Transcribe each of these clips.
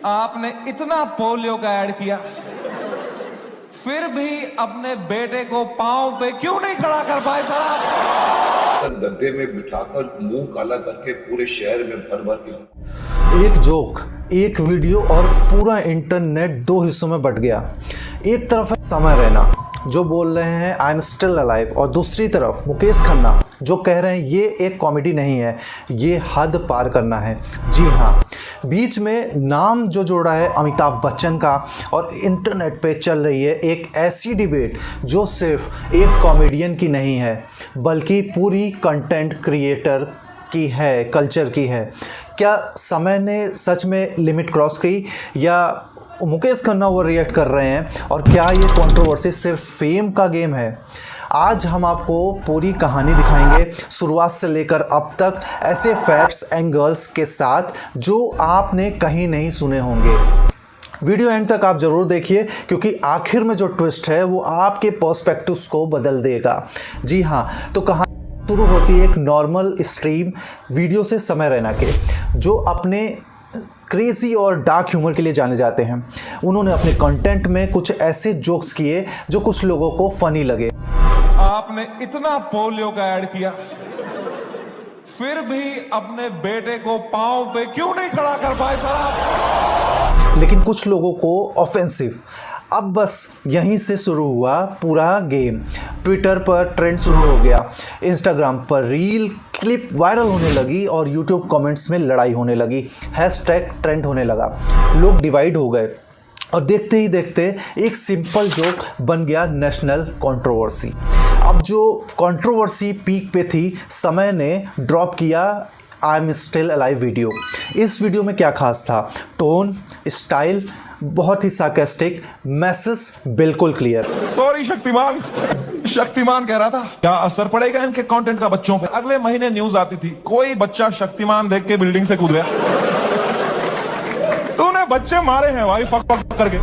आपने इतना पोलियो का ऐड किया, फिर भी अपने बेटे को पांव पे क्यों नहीं खड़ा कर पाए सर आप? गद्दे में बिठाकर मुंह काला करके पूरे शहर में भर भर के एक जोक, एक वीडियो और पूरा इंटरनेट दो हिस्सों में बट गया। एक तरफ है समय रैना जो बोल रहे हैं आई एम स्टिल अलाइव, और दूसरी तरफ मुकेश खन्ना जो कह रहे हैं ये एक कॉमेडी नहीं है, ये हद पार करना है। जी हाँ, बीच में नाम जो जोड़ा है अमिताभ बच्चन का, और इंटरनेट पे चल रही है एक ऐसी डिबेट जो सिर्फ एक कॉमेडियन की नहीं है बल्कि पूरी कंटेंट क्रिएटर की है, कल्चर की है। क्या समय ने सच में लिमिट क्रॉस की या मुकेश खन्ना ओवर रिएक्ट कर रहे हैं, और क्या ये कंट्रोवर्सी सिर्फ फेम का गेम है? आज हम आपको पूरी कहानी दिखाएंगे शुरुआत से लेकर अब तक, ऐसे फैक्ट्स एंगल्स के साथ जो आपने कहीं नहीं सुने होंगे। वीडियो एंड तक आप ज़रूर देखिए क्योंकि आखिर में जो ट्विस्ट है वो आपके पर्सपेक्टिव्स को बदल देगा। जी हाँ, तो कहानी शुरू होती है एक नॉर्मल स्ट्रीम वीडियो से समय रैना के, जो अपने क्रेजी और डार्क ह्यूमर के लिए जाने जाते हैं। उन्होंने अपने कंटेंट में कुछ ऐसे जोक्स किए जो कुछ लोगों को फनी लगे। आपने इतना पोलियो का ऐड किया, फिर भी अपने बेटे को पांव पे क्यों नहीं खड़ा कर पाए सर आप? लेकिन कुछ लोगों को ऑफेंसिव। अब बस यहीं से शुरू हुआ पूरा गेम। ट्विटर पर ट्रेंड शुरू हो गया, इंस्टाग्राम पर रील क्लिप वायरल होने लगी और यूट्यूब कमेंट्स में लड़ाई होने लगी। हैशटैग ट्रेंड होने लगा, लोग डिवाइड हो गए और देखते ही देखते एक सिंपल जोक बन गया नेशनल कंट्रोवर्सी। अब जो कंट्रोवर्सी पीक पे थी, समय ने ड्रॉप किया I am still alive video. इस वीडियो में क्या खास था? टोन, स्टाइल बहुत ही सार्कास्टिक, मैसेज बिल्कुल क्लियर। सॉरी शक्तिमान कह रहा था, क्या असर पड़ेगा इनके कंटेंट का बच्चों पे? अगले महीने न्यूज आती थी, कोई बच्चा शक्तिमान देख के बिल्डिंग से कूद गया। तूने बच्चे मारे हैं भाई, फक फक करके।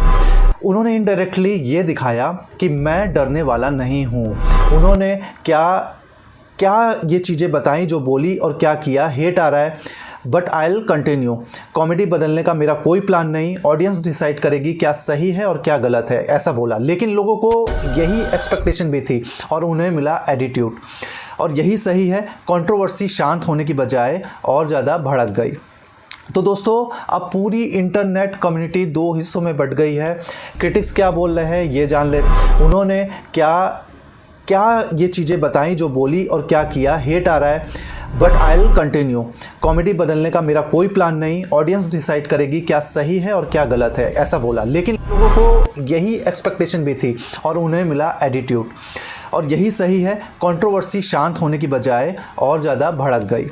उन्होंने इनडायरेक्टली ये दिखाया कि मैं डरने वाला नहीं हूँ। उन्होंने क्या ये चीज़ें बताई जो बोली और क्या किया। हेट आ रहा है but I will continue. Comedy बदलने का मेरा कोई प्लान नहीं, ऑडियंस डिसाइड करेगी क्या सही है और क्या गलत है, ऐसा बोला। लेकिन लोगों को यही एक्सपेक्टेशन भी थी और उन्हें मिला एटीट्यूड, और यही सही है। कंट्रोवर्सी शांत होने की बजाय और ज़्यादा भड़क गई। तो दोस्तों, अब पूरी इंटरनेट कम्युनिटी दो हिस्सों में बट गई है। क्रिटिक्स क्या बोल रहे हैं ये जान ले। उन्होंने क्या ये चीज़ें बताई जो बोली और क्या किया। हेट आ रहा है but I will continue. Comedy बदलने का मेरा कोई प्लान नहीं, ऑडियंस डिसाइड करेगी क्या सही है और क्या गलत है, ऐसा बोला। लेकिन लोगों को यही एक्सपेक्टेशन भी थी और उन्हें मिला एटीट्यूड, और यही सही है। कंट्रोवर्सी शांत होने की बजाय और ज़्यादा भड़क गई।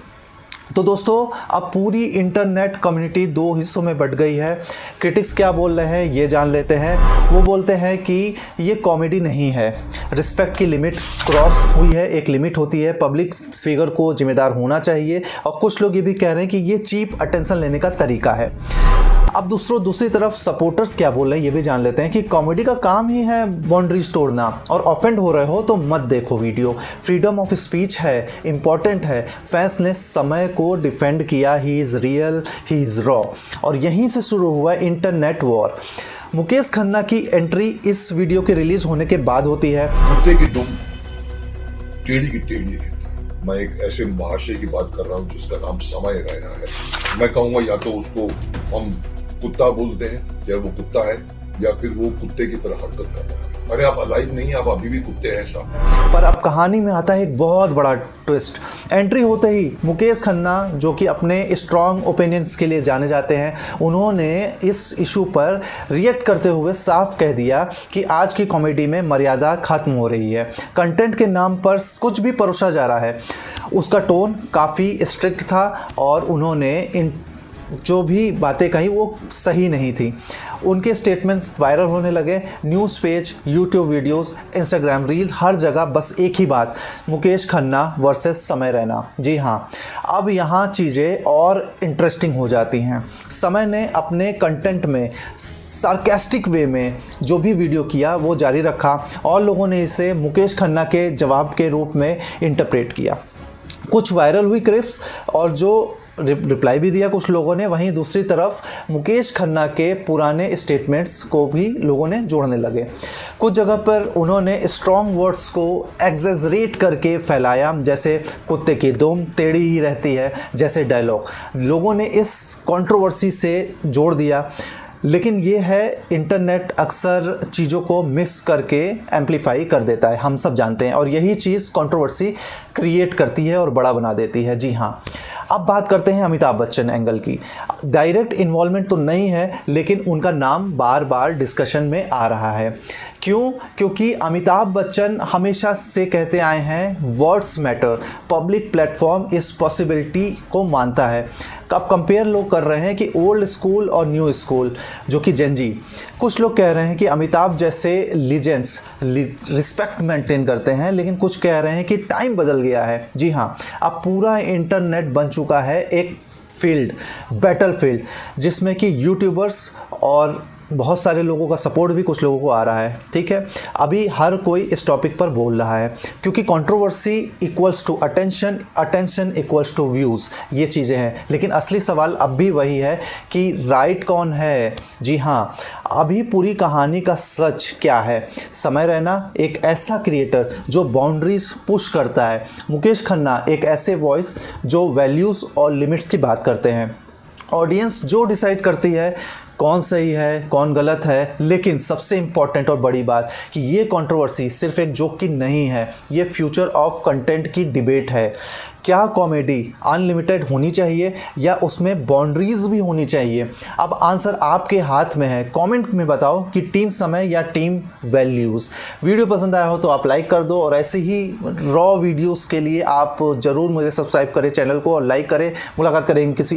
तो दोस्तों, अब पूरी इंटरनेट कम्युनिटी दो हिस्सों में बट गई है। क्रिटिक्स क्या बोल रहे हैं ये जान लेते हैं। वो बोलते हैं कि ये कॉमेडी नहीं है, रिस्पेक्ट की लिमिट क्रॉस हुई है। एक लिमिट होती है, पब्लिक फिगर को जिम्मेदार होना चाहिए। और कुछ लोग ये भी कह रहे हैं कि ये चीप अटेंशन लेने का तरीका है। अब दूसरी तरफ सपोर्टर्स क्या बोल रहे हैं ये भी जान लेते हैं कि कॉमेडी का काम ही है बाउंड्रीज तोड़ना, और ऑफेंड हो रहे हो तो मत देखो वीडियो। फ्रीडम ऑफ स्पीच है, इम्पॉर्टेंट है। फैंस ने समय को डिफेंड किया, he is real, he is raw. और यहीं से शुरू हुआ इंटरनेट वॉर। मुकेश खन्ना की एंट्री इस वीडियो के रिलीज होने के बाद होती है। कुत्ते की दुम टेढ़ी की टेढ़ी रहती है। मैं एक ऐसे महाशय की बात कर रहा हूँ जिसका नाम समय रैना है। मैं कहूँगा या तो उसको हम कुत्ता बोलते हैं, या वो कुत्ता है, या फिर वो कुत्ते की तरह हरकत कर रहा है। अरे आप अलाइव नहीं, आप अभी भी कुत्ते हैं साहब। पर अब कहानी में आता है एक बहुत बड़ा ट्विस्ट। एंट्री होते ही मुकेश खन्ना, जो कि अपने स्ट्रॉन्ग ओपिनियंस के लिए जाने जाते हैं, उन्होंने इस इशू पर रिएक्ट करते हुए साफ कह दिया कि आज की कॉमेडी में मर्यादा खत्म हो रही है। कंटेंट के नाम पर कुछ भी परोसा जा रहा है। उसका टोन काफ़ी स्ट्रिक्ट था और उन्होंने जो भी बातें कही वो सही नहीं थी। उनके स्टेटमेंट्स वायरल होने लगे। News page, YouTube videos, Instagram reel, हर जगह बस एक ही बात, मुकेश खन्ना वर्सेस समय रैना। जी हाँ, अब यहाँ चीज़ें और इंटरेस्टिंग हो जाती हैं। समय ने अपने कंटेंट में सार्कास्टिक वे में जो भी वीडियो किया वो जारी रखा और लोगों ने इसे मुकेश खन्ना के जवाब के रूप में इंटरप्रेट किया। कुछ वायरल हुई क्लिप्स और जो रिप्लाई भी दिया कुछ लोगों ने, वहीं दूसरी तरफ मुकेश खन्ना के पुराने स्टेटमेंट्स को भी लोगों ने जोड़ने लगे। कुछ जगह पर उन्होंने स्ट्रॉन्ग वर्ड्स को एग्जेजरेट करके फैलाया, जैसे कुत्ते की दुम टेढ़ी ही रहती है जैसे डायलॉग लोगों ने इस कंट्रोवर्सी से जोड़ दिया। लेकिन ये है, इंटरनेट अक्सर चीज़ों को मिक्स करके एम्पलीफाई कर देता है, हम सब जानते हैं, और यही चीज़ कंट्रोवर्सी क्रिएट करती है और बड़ा बना देती है। जी हाँ, अब बात करते हैं अमिताभ बच्चन एंगल की। डायरेक्ट इन्वॉल्वमेंट तो नहीं है, लेकिन उनका नाम बार बार डिस्कशन में आ रहा है। क्यों? क्योंकि अमिताभ बच्चन हमेशा से कहते आए हैं वर्ड्स मैटर, पब्लिक प्लेटफॉर्म इस पॉसिबिलिटी को मानता है। अब कंपेयर लोग कर रहे हैं कि ओल्ड स्कूल और न्यू स्कूल, जो कि जेनजी। कुछ लोग कह रहे हैं कि अमिताभ जैसे लीजेंड्स रिस्पेक्ट मेंटेन करते हैं, लेकिन कुछ कह रहे हैं कि टाइम बदल गया है। जी हाँ, अब पूरा इंटरनेट बन चुका है एक फील्ड, बैटल फील्ड, जिसमें कि यूट्यूबर्स और बहुत सारे लोगों का सपोर्ट भी कुछ लोगों को आ रहा है। ठीक है, अभी हर कोई इस टॉपिक पर बोल रहा है, क्योंकि controversy equals to attention, attention equals to views, ये चीज़ें हैं। लेकिन असली सवाल अब भी वही है कि राइट कौन है। जी हाँ, अभी पूरी कहानी का सच क्या है? समय रैना एक ऐसा क्रिएटर जो बाउंड्रीज पुश करता है, मुकेश खन्ना एक ऐसे वॉइस जो वैल्यूज़ और लिमिट्स की बात करते हैं। ऑडियंस जो डिसाइड करती है कौन सही है कौन गलत है। लेकिन सबसे इम्पॉर्टेंट और बड़ी बात कि ये कंट्रोवर्सी सिर्फ एक जोक की नहीं है, ये फ्यूचर ऑफ कंटेंट की डिबेट है। क्या कॉमेडी अनलिमिटेड होनी चाहिए या उसमें बाउंड्रीज भी होनी चाहिए? अब आंसर आपके हाथ में है। कमेंट में बताओ कि टीम समय या टीम वैल्यूज़। वीडियो पसंद आया हो तो आप लाइक कर दो, और ऐसे ही रॉ वीडियोस के लिए आप ज़रूर मुझे सब्सक्राइब करें चैनल को और लाइक करें। मुलाकात करेंगे किसी